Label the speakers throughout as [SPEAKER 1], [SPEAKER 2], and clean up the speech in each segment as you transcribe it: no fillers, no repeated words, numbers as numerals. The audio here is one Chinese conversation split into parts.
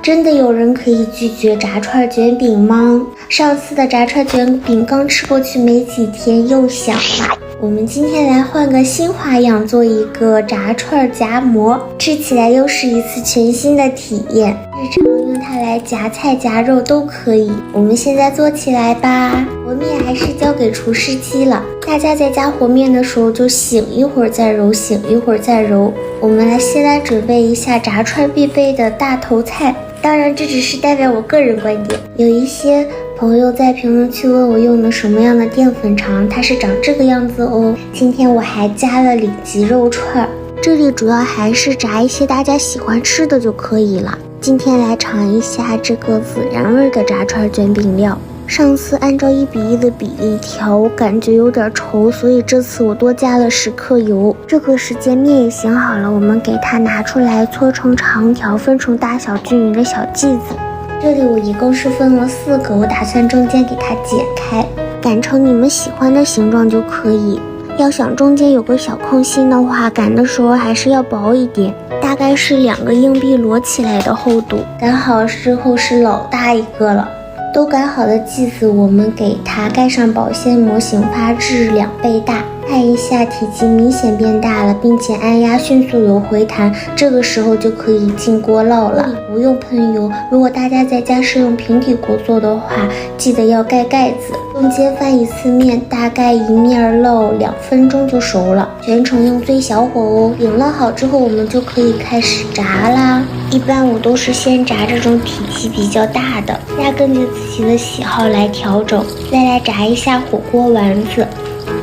[SPEAKER 1] 真的有人可以拒絕炸串卷餅嗎？上次的炸串卷餅剛吃過去沒幾天又想了。我們今天來換個新花樣，做一個炸串夾饃，吃起來又是一次全新的體驗。日常用它來夾菜夾肉都可以。我們現在做起來吧。和面還是交給廚師機了，大家在家和面的时候就醒一會兒再揉，醒一會兒再揉。我們先來準備一下炸串必備的大頭菜，當然這只是代表我個人觀點。有一些朋友在評論區問我用的什麼樣的澱粉肠，它是長這個樣子哦。今天我還加了里脊肉串，這裡主要還是炸一些大家喜歡吃的就可以了。今天來嘗一下這個孜然味的炸串卷餅料。上次按照1:1的比例調，我感覺有點稠，所以這次我多加了10克油。這個時間面也醒好了，我們給它拿出来搓成長條，分成大小均匀的小劑子。這裡我一共是分了4個，我打算中間給它剪開，擀成你們喜歡的形狀就可以。要想中間有個小空心的話，擀的時候還是要薄一点，大概是2个硬币摞起來的厚度。擀好之後是老大一個了。都擀好的劑子，我們給它蓋上保鮮膜，醒發至2倍大。看一下體積明顯變大了，並且按壓迅速有回彈，這個時候就可以進鍋烙了。不用噴油，如果大家在家是用平底鍋做的話，記得要蓋蓋子。中間翻一次面，大概一面烙2分鐘就熟了，全程用最小火哦。餅烙好之後，我們就可以開始炸啦。一般我都是先炸這種體積比較大的，大家根據自己的喜好來調整。再來炸一下火鍋丸子。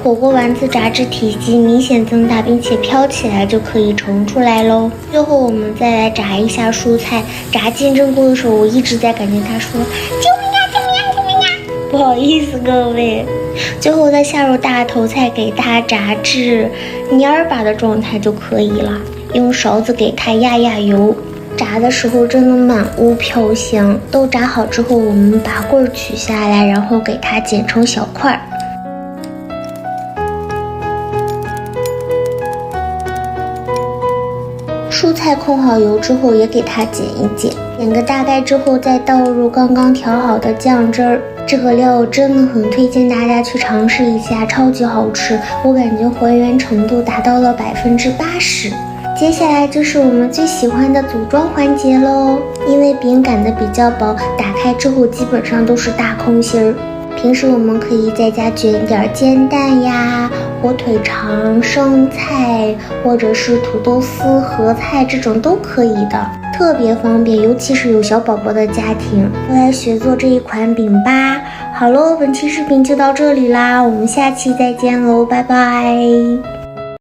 [SPEAKER 1] 火鍋丸子炸至體積明顯增大並且飄起來就可以盛出來嘍。最後我們再來炸一下蔬菜。炸金針菇的時候，我一直在感覺他說救命啊救命啊救命啊，不好意思各位。最後再下入大頭菜，給它炸至蔫巴的狀態就可以了。用勺子給它壓壓油。炸的時候真的滿屋飄香。都炸好之後，我們把棍兒取下來，然後給它剪成小塊。蔬菜控好油之後，也給它剪一剪，剪個大概之後，再倒入剛剛調好的醬汁兒。這個料真的很推薦大家去嘗試一下，超級好吃，我感覺還原程度達到了80%。接下來就是我們最喜歡的組裝環節嘍。因為餅擀的比較薄，打開之後基本上都是大空心兒。平時我們可以在家捲一點煎蛋呀、火腿腸、生菜，或者是土豆絲、合菜，這種都可以的，特別方便，尤其是有小寶寶的家庭。都來學做這一款餅吧。好嘍，本期視頻就到這裡啦，我們下期再見嘍，拜拜。